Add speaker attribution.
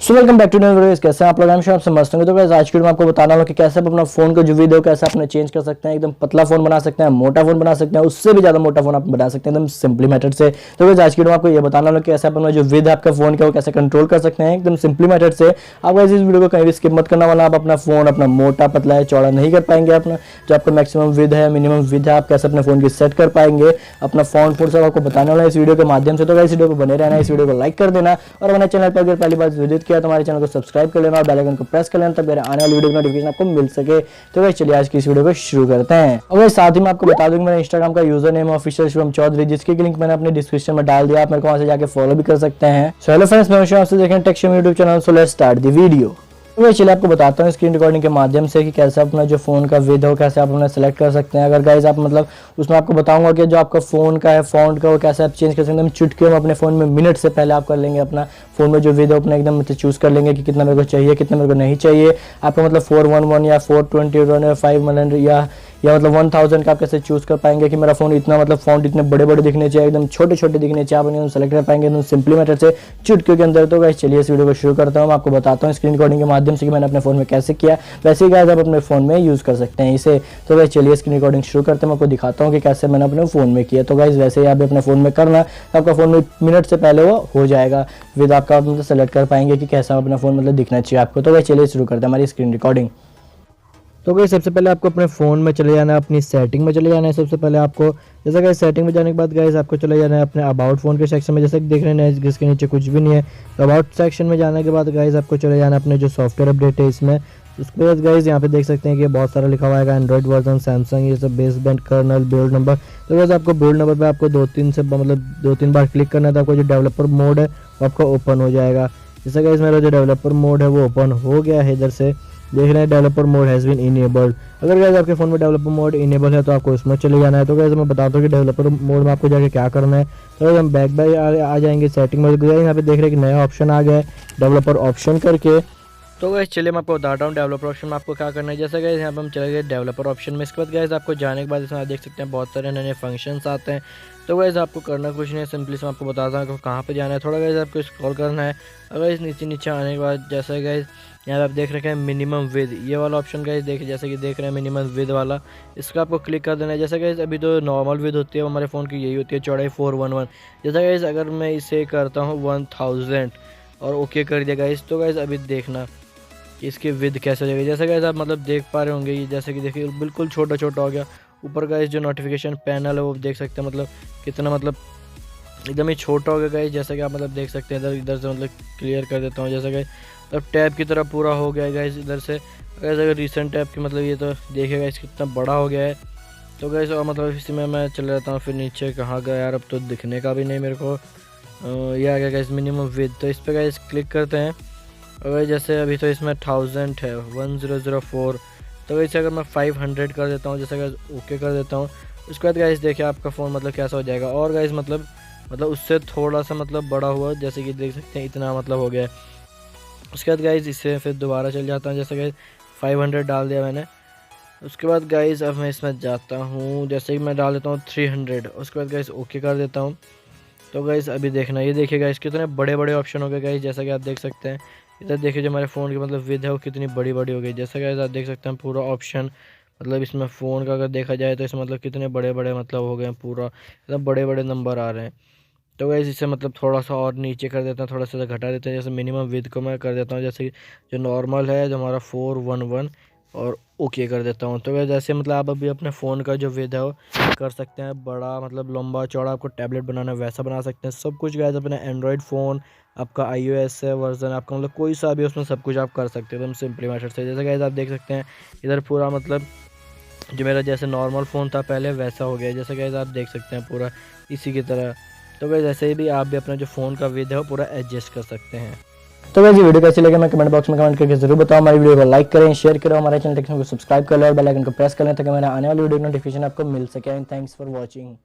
Speaker 1: So welcome back to new video. कैसे हैं आप लोग? मैं आपसे मस्त हूं। तो गाइस आज की वीडियो में आपको बताने वाला हूं कि कैसे आप अपना फोन का जो वीडियो कैसे अपने चेंज कर सकते हैं। एकदम पतला फोन बना सकते हैं, मोटा फोन बना सकते हैं, उससे भी ज्यादा मोटा फोन आप बना सकते हैं एकदम सिंपली मेथड से। तो गाइस आज की वीडियो में आपको ये बताने वाला हूं कि कैसे आप अपना जो विद आपका फोन का वो कैसे कंट्रोल कर सकते हैं एकदम सिंपली मेथड से। आप गाइस इस वीडियो को कहीं भी स्किप मत करना, वरना आप अपना फोन अपना मोटा पतला है चौड़ा नहीं कर पाएंगे। अपना जो आपका मैक्सिमम विद है, मिनिमम विद है, आप कैसे अपने फोन की सेट कर पाएंगे अपना फोन सब आपको बताने वाला है इस वीडियो के माध्यम से। तो गाइस वीडियो को बने रहना, इस वीडियो को लाइक कर देना और हमारे चैनल पर अगर पहली बार विजिट किया तो हमारे चैनल को सब्सक्राइब कर लेना और बेल आइकन को प्रेस कर लेना, तब मेरे आने वाली वीडियो की नोटिफिकेशन आपको मिल सके। तो गाइस चलिए आज की इस वीडियो को शुरू करते हैं। और साथ ही मैं आपको बता दूं कि मेरा इंस्टाग्राम का user name official Shivam Chaudhary, जिसकी लिंक मैंने अपने डिस्क्रिप्शन में डाल दिया, आप मेरे को वहां से जाके फॉलो भी कर सकते हैं। सो हेलो फ्रेंड्स, मैं शिवम, आपसे देखें tech Shivam YouTube channel. So let's start the video. तो चलिए आपको बताता हूँ स्क्रीन रिकॉर्डिंग के माध्यम से कि कैसे अपना जो फोन का विद हो कैसे आप अपना सेलेक्ट कर सकते हैं। अगर गाइस आप मतलब उसमें आपको बताऊंगा कि जो आपका फोन का है फॉन्ट का वो कैसे आप चेंज कर सकते हैं चुटकियों में अपने फोन में मिनट से पहले आप कर लेंगे। अपना फोन में जो विद हो अपना एकदम चूज कर लेंगे कि कितना मेरे को चाहिए कितना मेरे को नहीं चाहिए। आपको मतलब 411 या 421 या 500 या मतलब 1000 का आप कैसे चूज कर पाएंगे कि मेरा फोन इतना मतलब फॉन्ट इतने बड़े बड़े दिखने चाहिए, एकदम छोटे छोटे दिखने चाहिए, आप एकदम सेलेक्ट कर पाएंगे एकदम सिंपली मेथड से चुटकियों के अंदर। तो गाइस चलिए इस वीडियो को शुरू करता हूँ। मैं आपको बताता हूँ स्क्रीन रिकॉर्डिंग के माध्यम से कि मैंने अपने फोन में कैसे किया, वैसे ही गाइस आप अपने फोन में यूज कर सकते हैं इसे। तो गाइस चलिए स्क्रीन रिकॉर्डिंग शुरू करते हैं। मैं आपको दिखाता हूँ कि कैसे मैंने अपने फोन में किया। तो गाइस वैसे ही आप अपने फोन में करना, आपका फोन में मिनट से पहले वो हो जाएगा विद आपका, मतलब सेलेक्ट कर पाएंगे कि कैसा अपना फोन मतलब दिखना चाहिए आपको। तो गाइस चलिए शुरू करते हैं हमारी स्क्रीन रिकॉर्डिंग। तो गाइस सबसे पहले आपको अपने फ़ोन में चले जाना है, अपनी सेटिंग में चले जाना है। सबसे पहले आपको जैसा गाइस सेटिंग में जाने के बाद गाइस आपको चले जाना है अपने अबाउट फ़ोन के सेक्शन में। जैसे कि देख रहे हैं जिसके नीचे कुछ भी नहीं है। तो अबाउट सेक्शन में जाने के बाद गाइस आपको चले जाना अपने जो सॉफ्टवेयर अपडेट है इसमें। उसके बाद गाइस यहाँ पे देख सकते हैं कि बहुत सारा लिखा हुआ है एंड्रॉइड वर्जन, सैमसंग, ये सब base band, kernel, build number. तो गाइस आपको बिल्ड नंबर पे आपको दो तीन बार क्लिक करना है। तो आपको जो डेवलपर मोड है वो आपका ओपन हो जाएगा। जैसे गाइस मेरा जो डेवलपर मोड है वो ओपन हो गया है। इधर से देख रहे हैं developer mode has been enabled. अगर गाइस आपके फ़ोन में डेवलपर मोड इनेबल है तो आपको इसमें चले जाना है। तो गाइस मैं बताता हूँ कि डेवलपर मोड में आपको जाके क्या करना है। तो गाइस हम बैक आ जाएंगे सेटिंग में। यहाँ पे देख रहे हैं कि नया ऑप्शन आ गया है डेवलपर ऑप्शन करके। तो गाइस चलिए मैं आपको बताता हूँ डेवलपर ऑप्शन में आपको क्या करना है। जैसे गाइस यहाँ पे हम चले गए डेवलपर ऑप्शन में। इसके बाद गाइस आपको जाने के बाद इसमें आप देख सकते हैं बहुत सारे नए नए फंक्शंस आते हैं। तो गाइस आपको करना कुछ नहीं है, सिंपली से मैं आपको बताता हूँ कि कहाँ पे जाना है। थोड़ा गाइस आपको स्क्रॉल करना है। अगर इस नीचे आने के बाद जैसे गाइस यहाँ पे आप देख रहे हैं मिनिमम विद, ये वाला ऑप्शन गाइस देखिए, जैसे कि देख रहे हैं मिनिमम विद वाला, इसका आपको क्लिक कर देना है। जैसे गाइस अभी तो नॉर्मल विद होती है हमारे फ़ोन की, यही होती है चौड़ाई 411। जैसा गाइस अगर मैं इसे करता हूँ 1000 और ओके कर दिया गाइस, तो गाइस अभी देखना कि इसकी विद कैसे हो जाएगी। जैसे गाइस आप मतलब देख पा रहे होंगे, ये जैसे कि देखिए बिल्कुल छोटा छोटा हो गया। ऊपर गाइस जो नोटिफिकेशन पैनल है वो देख सकते हैं मतलब कितना मतलब एकदम ही छोटा हो गया गाइस। जैसे कि आप मतलब देख सकते हैं इधर से मतलब क्लियर कर देता हूँ। जैसे कि अब टैब की तरह पूरा हो गया है गाइस इधर से। गाइस अगर रिसेंट टैब की मतलब ये तो देखिए गाइस कितना बड़ा हो गया है। तो गाइस और मतलब इसी में मैं चले जाता हूँ। फिर नीचे कहाँ गया यार, अब तो दिखने का भी नहीं मेरे को। ये आ गया गाइस मिनिमम विद, तो इस पर गाइस क्लिक करते हैं। और जैसे अभी तो इसमें 1000 है 1004। तो वैसे अगर मैं 500 कर देता हूँ, जैसे गाइस ओके कर देता हूँ, उसके बाद गाइस देखिए आपका फ़ोन मतलब कैसा हो जाएगा। और गाइस मतलब उससे थोड़ा सा मतलब बड़ा हुआ, जैसे कि देख सकते हैं इतना मतलब हो गया है। उसके बाद गाइस इससे फिर दोबारा चल जाता हूँ। जैसे गाइस 500 डाल दिया मैंने। उसके बाद गाइस अब मैं इसमें जाता हूँ, जैसे कि मैं डाल देता हूँ 300। उसके बाद गाइस ओके कर देता हूँ। तो गाइस अभी देखना, ये देखिए गाइस कितने बड़े बड़े ऑप्शन हो गए गाइस। जैसा कि आप देख सकते हैं इधर देखिए जो हमारे फ़ोन की मतलब विद है वो कितनी बड़ी बड़ी हो गई। जैसे गाइस आप देख सकते हैं पूरा ऑप्शन मतलब इसमें फ़ोन का अगर देखा जाए तो इसमें मतलब कितने बड़े बड़े मतलब हो गए हैं, पूरा एकदम बड़े बड़े नंबर आ रहे हैं। तो गाइस इसे मतलब थोड़ा सा और नीचे कर देता हूँ, थोड़ा सा घटा देते हैं। जैसे मिनिमम विद को मैं कर देता हूँ जैसे जो नॉर्मल है जो हमारा 411 और ओके कर देता हूँ। तो गाइस जैसे मतलब आप अभी अपने फ़ोन का जो विद है वो कर सकते हैं बड़ा, मतलब लंबा चौड़ा आपको टैबलेट बनाना है वैसा बना सकते हैं। सब कुछ गाइस अपने एंड्रॉयड फ़ोन, आपका iOS है वर्जन आपका मतलब कोई सा भी उसमें सब कुछ आप कर सकते हो एकदम सिंपली मेथड से। जैसे गाइस आप देख सकते हैं इधर पूरा मतलब जो मेरा जैसे नॉर्मल फ़ोन था पहले वैसा हो गया। जैसे गाइस आप देख सकते हैं पूरा इसी की तरह। तो गाइस ऐसे ही भी आप भी अपना जो फ़ोन का विद है वो पूरा एडजस्ट कर सकते हैं। तो गाइस ये वीडियो कैसी लगे मैं कमेंट बॉक्स में कमेंट करके जरूर बताओ। हमारी वीडियो को लाइक करें, शेयर करें, हमारे चैनल टेक्निक्स को सब्सक्राइब कर लें और बेल आइकन को प्रेस कर लें ताकि हमारे आने वाली वीडियो की नोटिफिकेशन आपको मिल सके। And thanks for watching.